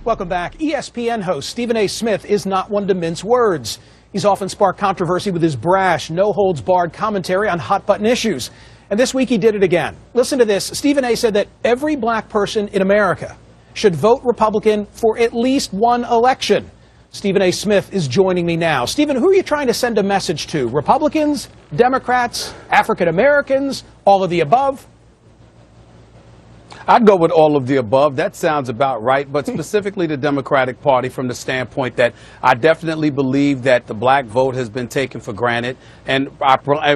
Welcome back. ESPN host Stephen A. Smith is not one to mince words. He's often sparked controversy with his brash, no-holds-barred commentary on hot-button issues. And this week he did it again. Listen to this. Stephen A. said that every black person in America should vote Republican for at least one election. Stephen A. Smith is joining me now. Stephen, who are you trying to send a message to? Republicans, Democrats, African Americans, all of the above? I'd go with all of the above. That sounds about right, but specifically the Democratic Party from the standpoint that I definitely believe that the black vote has been taken for granted, and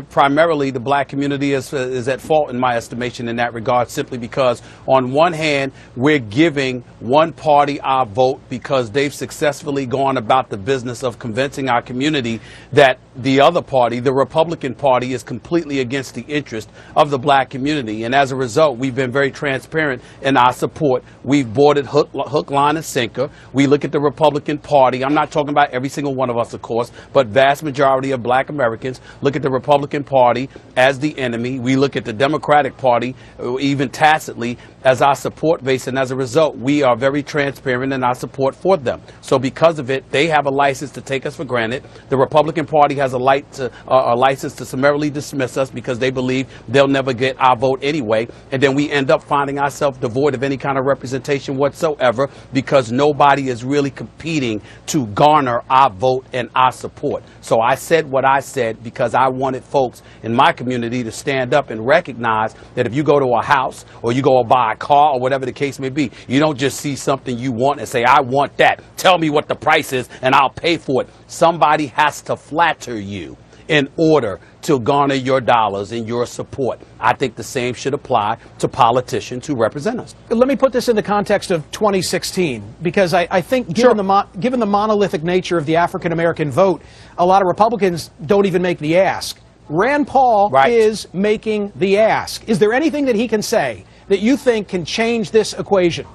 primarily the black community is at fault in my estimation in that regard, simply because on one hand, we're giving one party our vote because they've successfully gone about the business of convincing our community that the other party, the Republican Party, is completely against the interest of the black community. And as a result, we've been very transparent in our support. We've boarded hook, line, and sinker. We look at the Republican Party. I'm not talking about every single one of us, of course, but vast majority of black Americans look at the Republican Party as the enemy. We look at the Democratic Party, even tacitly, as our support base, and as a result, we are very transparent in our support for them. So because of it, they have a license to take us for granted. The Republican Party has a license to summarily dismiss us because they believe they'll never get our vote anyway, and then we end up finding ourselves devoid of any kind of representation whatsoever because nobody is really competing to garner our vote and our support. So I said what I said because I wanted folks in my community to stand up and recognize that if you go to a house or you go buy a car or whatever the case may be, you don't just see something you want and say, I want that. Tell me what the price is and I'll pay for it. Somebody has to flatter you in order to garner your dollars and your support. I think the same should apply to politicians who represent us. Let me put this in the context of 2016, because I think given the monolithic nature of the African-American vote, a lot of Republicans don't even make the ask. Rand Paul is making the ask. Is there anything that he can say that you think can change this equation?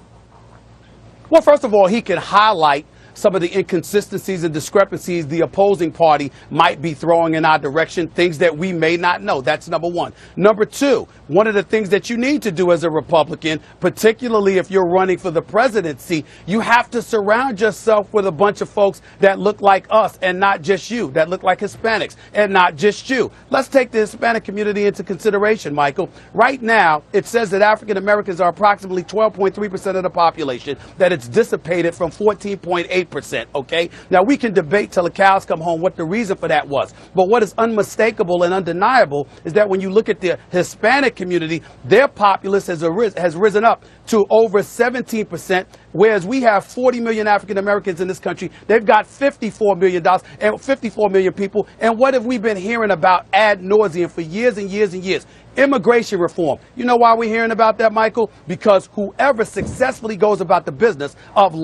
Well, first of all, he can highlight some of the inconsistencies and discrepancies the opposing party might be throwing in our direction, things that we may not know. That's number one. Number two, one of the things that you need to do as a Republican, particularly if you're running for the presidency, you have to surround yourself with a bunch of folks that look like us and not just you, that look like Hispanics and not just you. Let's take the Hispanic community into consideration, Michael. Right now, it says that African Americans are approximately 12.3% of the population, that it's dissipated from 14.8%. Okay? Now, we can debate till the cows come home what the reason for that was. But what is unmistakable and undeniable is that when you look at the Hispanic community, their populace has risen up to over 17%, whereas we have 40 million African Americans in this country. They've got $54 million and 54 million people. And what have we been hearing about ad nauseum for years and years and years? Immigration reform. You know why we're hearing about that, Michael? Because whoever successfully goes about the business of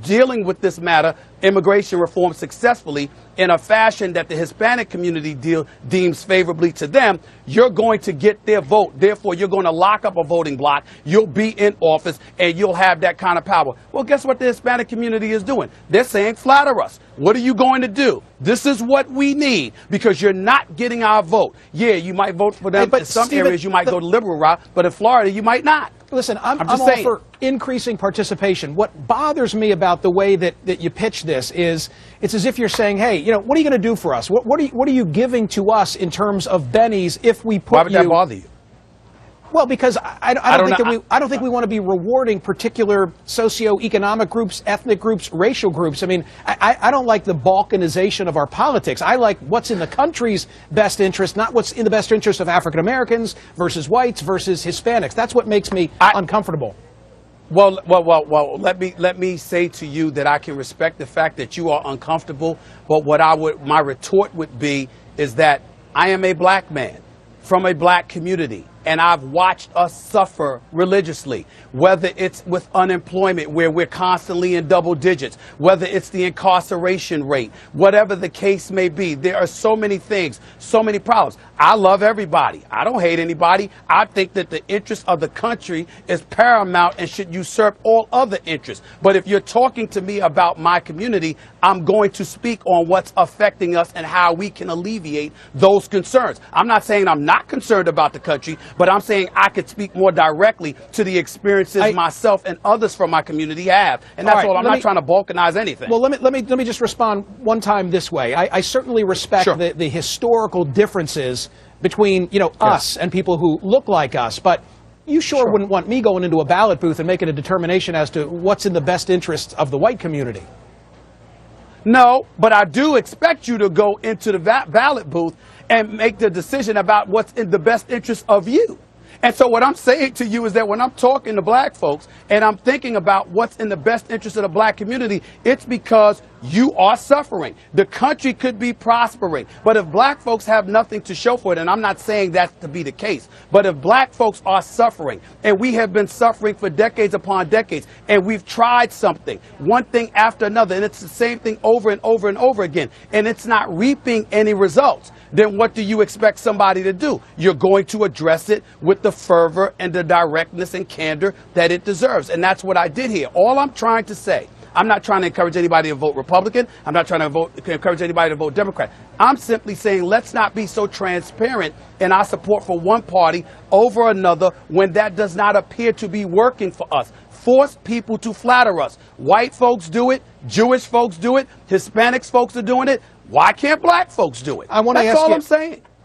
dealing with this matter, immigration reform, successfully in a fashion that the Hispanic community deems favorably to them, you're going to get their vote. Therefore, you're going to lock up a voting block. You'll be in office and you'll have that kind of power. Well, guess what the Hispanic community is doing? They're saying, flatter us. What are you going to do? This is what we need because you're not getting our vote. Yeah, you might vote for them. But in some areas, you might go the liberal route, but in Florida, you might not. Listen, I'm all for increasing participation. What bothers me about the way that you pitch this is it's as if you're saying, hey, you know, what are you going to do for us? What are you giving to us in terms of bennies if we put you... Why would that bother you? Well, because I don't think we want to be rewarding particular socioeconomic groups, ethnic groups, racial groups. I mean, I don't like the balkanization of our politics. I like what's in the country's best interest, not what's in the best interest of African Americans versus whites versus Hispanics. That's what makes me uncomfortable. Well, let me say to you that I can respect the fact that you are uncomfortable, but my retort would be is that I am a black man from a black community. And I've watched us suffer religiously, whether it's with unemployment where we're constantly in double digits, whether it's the incarceration rate, whatever the case may be. There are so many things, so many problems. I love everybody. I don't hate anybody. I think that the interest of the country is paramount and should usurp all other interests. But if you're talking to me about my community, I'm going to speak on what's affecting us and how we can alleviate those concerns. I'm not saying I'm not concerned about the country, but I'm saying I could speak more directly to the experiences myself and others from my community have. And that's all. I'm not trying to balkanize anything. Well, let me just respond one time this way. I certainly respect the historical differences between, us and people who look like us, but you sure wouldn't want me going into a ballot booth and making a determination as to what's in the best interests of the white community. No, but I do expect you to go into the ballot booth and make the decision about what's in the best interest of you. And so what I'm saying to you is that when I'm talking to black folks and I'm thinking about what's in the best interest of the black community, it's because you are suffering. The country could be prospering. But if black folks have nothing to show for it, and I'm not saying that to be the case, but if black folks are suffering, and we have been suffering for decades upon decades, and we've tried something, one thing after another, and it's the same thing over and over and over again, and it's not reaping any results, then what do you expect somebody to do? You're going to address it with the fervor and the directness and candor that it deserves. And that's what I did here. All I'm trying to say, I'm not trying to encourage anybody to vote Republican. I'm not trying to encourage anybody to vote Democrat. I'm simply saying let's not be so transparent in our support for one party over another when that does not appear to be working for us. Force people to flatter us. White folks do it. Jewish folks do it. Hispanics folks are doing it. Why can't black folks do it? That's all I'm saying.